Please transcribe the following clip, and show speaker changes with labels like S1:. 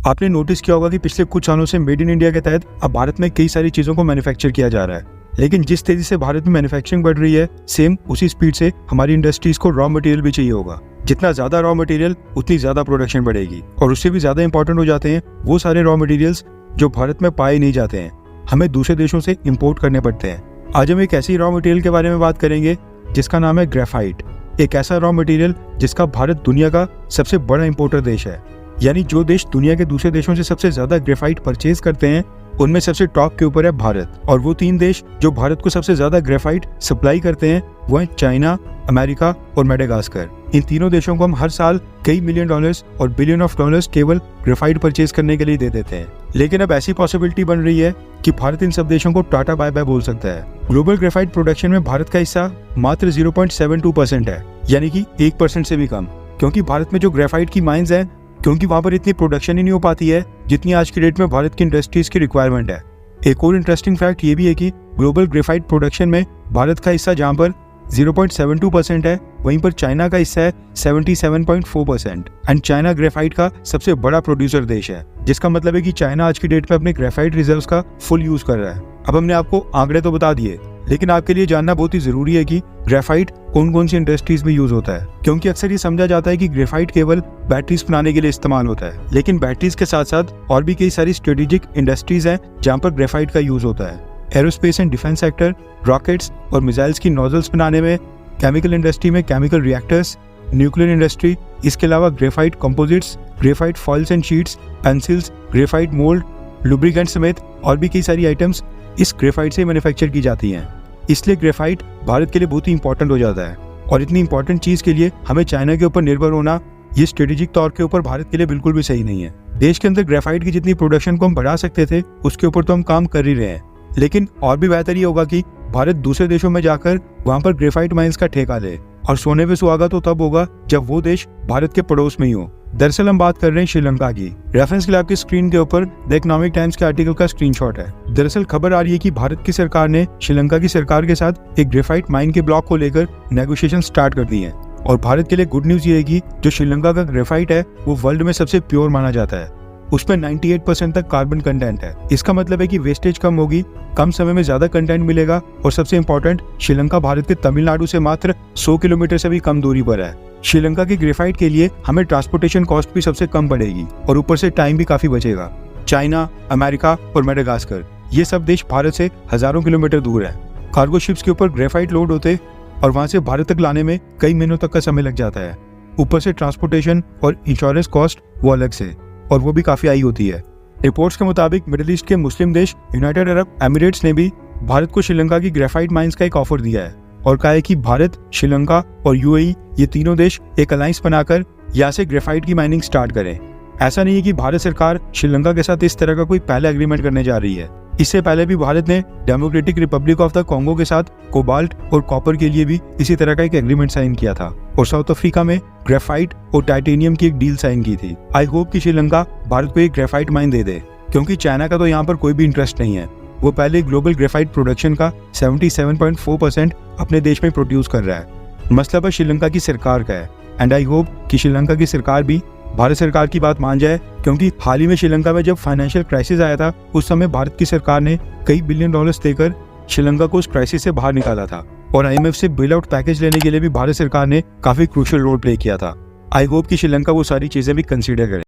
S1: आपने नोटिस किया होगा कि पिछले कुछ सालों से मेड इन इंडिया के तहत अब भारत में कई सारी चीज़ों को मैन्युफैक्चर किया जा रहा है, लेकिन जिस तेजी से भारत में मैन्युफैक्चरिंग बढ़ रही है, सेम उसी स्पीड से हमारी इंडस्ट्रीज को रॉ मटेरियल भी चाहिए होगा। जितना ज़्यादा रॉ मटेरियल उतनी ज़्यादा प्रोडक्शन बढ़ेगी, और उससे भी ज़्यादा इंपॉर्टेंट हो जाते हैं वो सारे रॉ मटेरियल्स जो भारत में पाए नहीं जाते हैं, हमें दूसरे देशों से इम्पोर्ट करने पड़ते हैं। आज हम एक ऐसी रॉ मटेरियल के बारे में बात करेंगे जिसका नाम है ग्रेफाइट। एक ऐसा रॉ मटेरियल जिसका भारत दुनिया का सबसे बड़ा इंपोर्टर देश है, यानी जो देश दुनिया के दूसरे देशों से सबसे ज्यादा ग्रेफाइट परचेज करते हैं उनमें सबसे टॉप के ऊपर है भारत। और वो 3 देश जो भारत को सबसे ज्यादा ग्रेफाइट सप्लाई करते हैं वो है चाइना, अमेरिका और मेडागास्कर। इन तीनों देशों को हम हर साल कई $मिलियन और $बिलियन केवल ग्रेफाइट परचेज करने के लिए दे देते हैं। लेकिन अब ऐसी पॉसिबिलिटी बन रही है कि भारत इन सब देशों को टाटा बाय बाय बोल सकता है। ग्लोबल ग्रेफाइट प्रोडक्शन में भारत का हिस्सा मात्र 0.72% है, यानी कि 1% से भी कम। क्योंकि भारत में जो ग्रेफाइट की माइंस हैं, क्योंकि वहाँ पर इतनी प्रोडक्शन ही नहीं हो पाती है जितनी आज की डेट में भारत की इंडस्ट्रीज की रिक्वायरमेंट है। एक और इंटरेस्टिंग फैक्ट ये भी है कि ग्लोबल ग्रेफाइट प्रोडक्शन में भारत का हिस्सा जहाँ पर 0.72% है, वहीं पर चाइना का हिस्सा है 77.4%। एंड चाइना ग्रेफाइट का सबसे बड़ा प्रोड्यूसर देश है, जिसका मतलब है कि चाइना आज की डेट में अपने ग्रेफाइट रिजर्व्स का फुल यूज कर रहा है। अब हमने आपको आंकड़े तो बता दिए, लेकिन आपके लिए जानना बहुत ही जरूरी है कि ग्रेफाइट कौन कौन सी इंडस्ट्रीज में यूज होता है। क्योंकि अक्सर ये समझा जाता है कि ग्रेफाइट केवल बैटरीज बनाने के लिए इस्तेमाल होता है, लेकिन बैटरीज के साथ साथ और भी कई सारी स्ट्रेटेजिक इंडस्ट्रीज हैं जहाँ पर ग्रेफाइट का यूज होता है। Aerospace and defence sector, rockets और मिसाइल्स की नोजल्स बनाने में, केमिकल इंडस्ट्री में केमिकल रिएक्टर्स, न्यूक्लियर इंडस्ट्री, इसके अलावा graphite composites, graphite foils and sheets, pencils, graphite mould, lubricant समेत और भी कई सारी आइटम्स इस ग्रेफाइट से मैन्युफैक्चर की जाती हैं। इसलिए ग्रेफाइट भारत के लिए बहुत ही इंपॉर्टेंट हो जाता है, और इतनी इंपॉर्टेंट चीज के लिए हमें चाइना के ऊपर निर्भर होना ये स्ट्रेटेजिक तौर के ऊपर भारत के लिए बिल्कुल भी सही नहीं है। देश के अंदर ग्रेफाइट की जितनी प्रोडक्शन को हम बढ़ा सकते थे उसके ऊपर तो हम काम कर ही रहे हैं, लेकिन और भी बेहतर ये होगा कि भारत दूसरे देशों में जाकर वहां पर ग्रेफाइट माइंस का ठेका ले, और सोने पे सुहागा तो तब होगा जब वो देश भारत के पड़ोस में ही हो। दरअसल हम बात कर रहे हैं श्रीलंका की। रेफरेंस के लिए आपकी स्क्रीन के ऊपर द इकोनॉमिक टाइम्स के आर्टिकल का स्क्रीनशॉट है। दरअसल खबर आ रही है कि भारत की सरकार ने श्रीलंका की सरकार के साथ एक ग्रेफाइट माइन के ब्लॉक को लेकर नेगोशिएशन स्टार्ट कर दी है। और भारत के लिए गुड न्यूज ये है कि जो श्रीलंका का ग्रेफाइट है वो वर्ल्ड में सबसे प्योर माना जाता है। उसमें 98% तक कार्बन कंटेंट है। इसका मतलब है कि वेस्टेज कम होगी, कम समय में ज्यादा कंटेंट मिलेगा, और सबसे इम्पोर्टेंट, श्रीलंका भारत के तमिलनाडु से मात्र 100 किलोमीटर से भी कम दूरी पर है। श्रीलंका की ग्रेफाइट के लिए हमें ट्रांसपोर्टेशन कॉस्ट भी सबसे कम पड़ेगी, और ऊपर से टाइम भी काफी बचेगा। चाइना, अमेरिका और मेडागास्कर ये सब देश भारत से हजारों किलोमीटर दूर है। कार्गो शिप्स के ऊपर ग्रेफाइट लोड होते और वहां से भारत तक लाने में कई महीनों तक का समय लग जाता है। ऊपर से ट्रांसपोर्टेशन और इंश्योरेंस कॉस्ट वो अलग से, और वो भी काफी हाई होती है। रिपोर्ट्स के मुताबिक मिडिल ईस्ट के मुस्लिम देश यूनाइटेड अरब एमिरेट्स ने भी भारत को श्रीलंका की ग्रेफाइट माइंस का एक ऑफर दिया है, और कहा है कि भारत, श्रीलंका और यूएई ये तीनों देश एक अलायंस बनाकर यहाँ से ग्रेफाइट की माइनिंग स्टार्ट करें। ऐसा नहीं है कि भारत सरकार श्रीलंका के साथ इस तरह का कोई पहला एग्रीमेंट करने जा रही है। इससे पहले भी भारत ने democratic Republic of the Congo के साथ कोबाल्ट और कॉपर के लिए भी इसी तरह का एक एग्रीमेंट साइन किया था, और साउथ अफ्रीका में ग्रेफाइट और टाइटेनियम की एक डील साइन की थी। आई होप कि श्रीलंका भारत को एक ग्रेफाइट माइन दे दे, क्योंकि चाइना का तो यहाँ पर कोई भी इंटरेस्ट नहीं है। वो पहले ग्लोबल ग्रेफाइट प्रोडक्शन का 77.4% अपने देश में प्रोड्यूस कर रहा है। मसला बस श्रीलंका की सरकार का है, एंड आई होप कि श्रीलंका की सरकार भी भारत सरकार की बात मान जाए, क्योंकि हाल ही में श्रीलंका में जब फाइनेंशियल क्राइसिस आया था उस समय भारत की सरकार ने कई $बिलियन देकर श्रीलंका को उस क्राइसिस से बाहर निकाला था, और IMF से बेल आउट पैकेज लेने के लिए भी भारत सरकार ने काफी क्रूशियल रोल प्ले किया था। आई होप कि श्रीलंका वो सारी चीजें भी कंसीडर करे।